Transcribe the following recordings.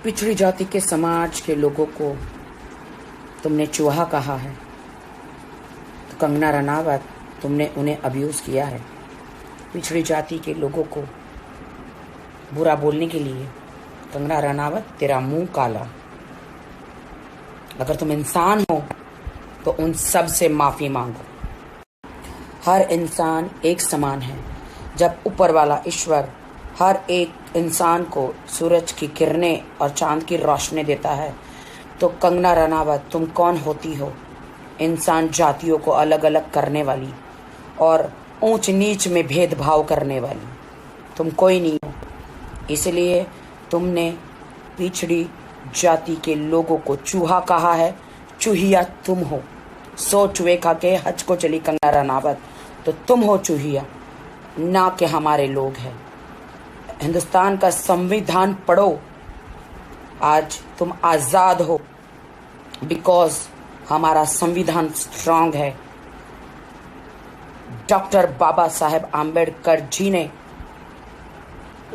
पिछड़ी जाति के समाज के लोगों को तुमने चूहा कहा है, तो कंगना रनावत तुमने उन्हें अब्यूज़ किया है। पिछड़ी जाति के लोगों को बुरा बोलने के लिए कंगना रनावत तेरा मुंह काला। अगर तुम इंसान हो तो उन सब से माफ़ी मांगो। हर इंसान एक समान है। जब ऊपर वाला ईश्वर हर एक इंसान को सूरज की किरणें और चांद की रोशनी देता है, तो कंगना रनावत तुम कौन होती हो? इंसान जातियों को अलग अलग करने वाली और ऊंच नीच में भेदभाव करने वाली तुम कोई नहीं हो। इसलिए तुमने पिछड़ी जाति के लोगों को चूहा कहा है। चूहिया तुम हो। सो चूहे खा के हज को चली कंगना रनावत, तो तुम हो चूहिया, ना कि हमारे लोग हैं। हिंदुस्तान का संविधान पढ़ो। आज तुम आज़ाद हो बिकॉज हमारा संविधान स्ट्रांग है। डॉक्टर बाबा साहेब आम्बेडकर जी ने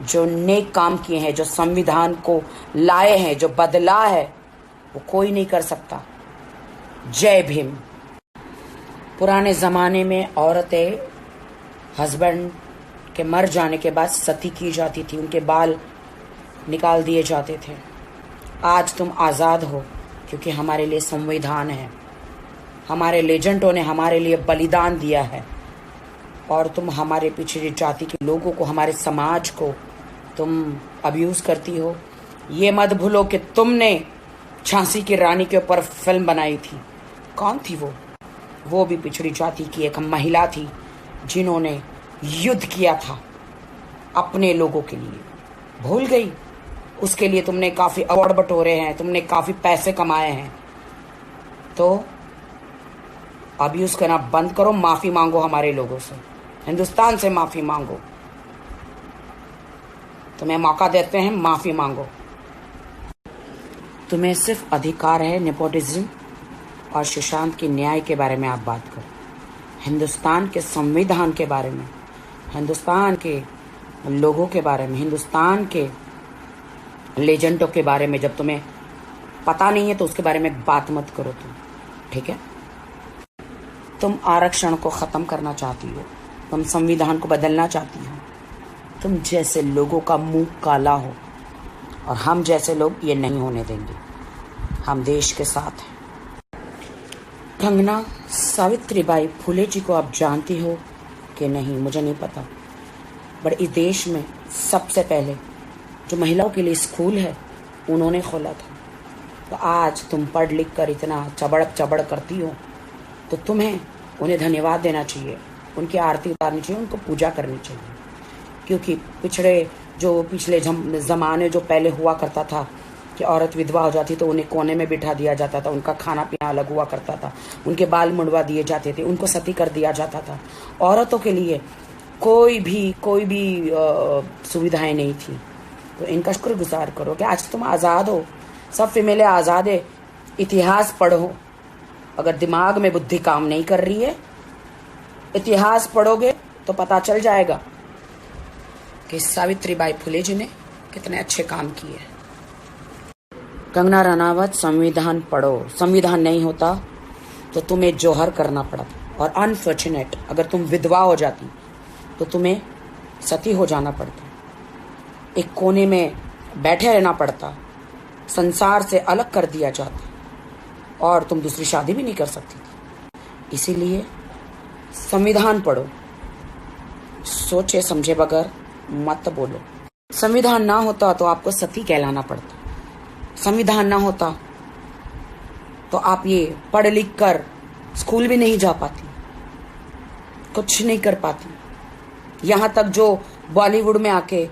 जो नेक काम किए हैं, जो संविधान को लाए हैं, जो बदला है, वो कोई नहीं कर सकता। जय भीम। पुराने ज़माने में औरतें हस्बैंड के मर जाने के बाद सती की जाती थी, उनके बाल निकाल दिए जाते थे। आज तुम आज़ाद हो क्योंकि हमारे लिए संविधान है। हमारे लेजेंडों ने हमारे लिए बलिदान दिया है और तुम हमारे पिछड़ी जाति के लोगों को, हमारे समाज को तुम अब्यूज़ करती हो। ये मत भूलो कि तुमने झांसी की रानी के ऊपर फिल्म बनाई थी। कौन थी वो? वो भी पिछड़ी जाति की एक महिला थी जिन्होंने युद्ध किया था अपने लोगों के लिए। भूल गई? उसके लिए तुमने काफ़ी अवार्ड बटोरे हैं, तुमने काफ़ी पैसे कमाए हैं। तो अब्यूज़ करना बंद करो, माफ़ी मांगो हमारे लोगों से, हिंदुस्तान से माफ़ी मांगो। तुम्हें मौका देते हैं, माफ़ी मांगो। तुम्हें सिर्फ अधिकार है नेपोटिज्म और सुशांत की न्याय के बारे में आप बात करो। हिंदुस्तान के संविधान के बारे में, हिंदुस्तान के लोगों के बारे में, हिंदुस्तान के लेजेंडों के बारे में जब तुम्हें पता नहीं है तो उसके बारे में बात मत करो तुम, ठीक है? तुम आरक्षण को ख़त्म करना चाहती हो, तुम संविधान को बदलना चाहती हो। तुम जैसे लोगों का मुंह काला हो और हम जैसे लोग ये नहीं होने देंगे। हम देश के साथ हैं। कंगना सावित्रीबाई फुले जी को आप जानती हो कि नहीं, मुझे नहीं पता, बट इस देश में सबसे पहले जो महिलाओं के लिए स्कूल है उन्होंने खोला था। तो आज तुम पढ़ लिख कर इतना चबड़ करती हो तो तुम्हें उन्हें धन्यवाद देना चाहिए, उनकी आरती उतारनी चाहिए, उनको पूजा करनी चाहिए। क्योंकि पिछले ज़माने जो पहले हुआ करता था कि औरत विधवा हो जाती तो उन्हें कोने में बिठा दिया जाता था, उनका खाना पीना अलग हुआ करता था, उनके बाल मुंडवा दिए जाते थे, उनको सती कर दिया जाता था। औरतों के लिए कोई भी सुविधाएं नहीं थी। तो इनका शुक्रगुजार करो कि आज तुम आज़ाद हो। सब फीमेलें आज़ाद है। इतिहास पढ़ो। अगर दिमाग में बुद्धि काम नहीं कर रही है, इतिहास पढ़ोगे तो पता चल जाएगा कि सावित्रीबाई फुले जी ने कितने अच्छे काम किए। कंगना रनावत, संविधान पढ़ो। संविधान नहीं होता तो तुम्हें जौहर करना पड़ता, और अनफॉर्चुनेट अगर तुम विधवा हो जाती तो तुम्हें सती हो जाना पड़ता, एक कोने में बैठे रहना पड़ता, संसार से अलग कर दिया जाता और तुम दूसरी शादी भी नहीं कर सकती थी। इसीलिए संविधान पढ़ो, सोचे समझे बगैर मत बोलो। संविधान ना होता तो आपको सती कहलाना पड़ता। संविधान ना होता तो आप ये पढ़ लिख कर स्कूल भी नहीं जा पाती, कुछ नहीं कर पाती। यहाँ तक जो बॉलीवुड में आके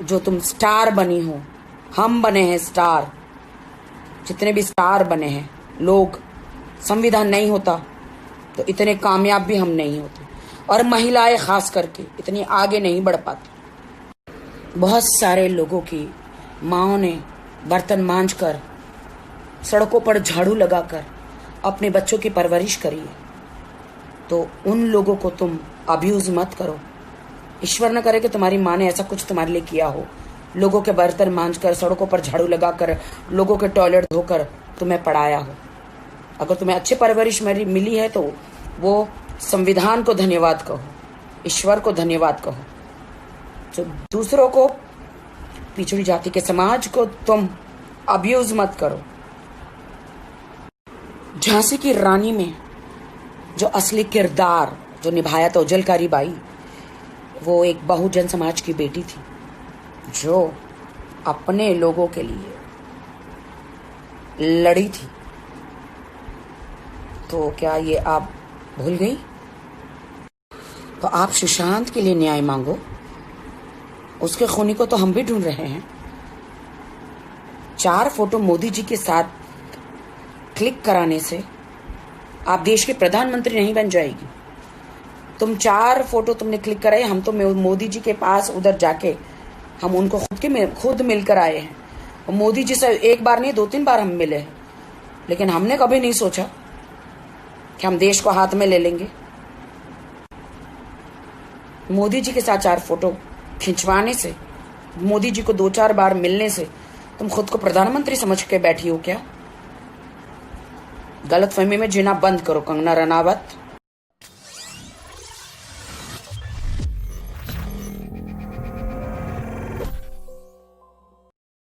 जो तुम स्टार बनी हो, हम बने हैं स्टार, जितने भी स्टार बने हैं लोग, संविधान नहीं होता तो इतने कामयाब भी हम नहीं होते, और महिलाएं खास करके इतनी आगे नहीं बढ़ पाती। बहुत सारे लोगों की माँओं ने बर्तन मांजकर, सड़कों पर झाड़ू लगाकर अपने बच्चों की परवरिश करी है। तो उन लोगों को तुम अब्यूज़ मत करो। ईश्वर न करे कि तुम्हारी माँ ने ऐसा कुछ तुम्हारे लिए किया हो लोगों के बर्तन मांजकर, सड़कों पर झाड़ू लगाकर, लोगों के टॉयलेट धोकर तुम्हें पढ़ाया हो। अगर तुम्हें अच्छी परवरिश मिली है तो वो संविधान को धन्यवाद कहो, ईश्वर को धन्यवाद कहो। तो दूसरों को, पिछड़ी जाति के समाज को तुम अब्यूज मत करो। झांसी की रानी में जो असली किरदार जो निभाया था उजलकारी बाई, वो एक बहुजन समाज की बेटी थी जो अपने लोगों के लिए लड़ी थी। तो क्या ये आप भूल गई? तो आप सुशांत के लिए न्याय मांगो, उसके खूनी को तो हम भी ढूंढ रहे हैं। 4 फोटो मोदी जी के साथ क्लिक कराने से आप देश के प्रधानमंत्री नहीं बन जाएगी। तुम 4 फोटो तुमने क्लिक कराए, हम तो मोदी जी के पास उधर जाके हम उनको खुद मिलकर आए हैं। और मोदी जी से एक बार नहीं 2-3 बार हम मिले हैं, लेकिन हमने कभी नहीं सोचा कि हम देश को हाथ में ले लेंगे। मोदी जी के साथ 4 फोटो खिंचवाने से, मोदी जी को 2-4 बार मिलने से तुम खुद को प्रधानमंत्री समझ के बैठी हो क्या? गलतफहमी में जीना बंद करो कंगना रनावत।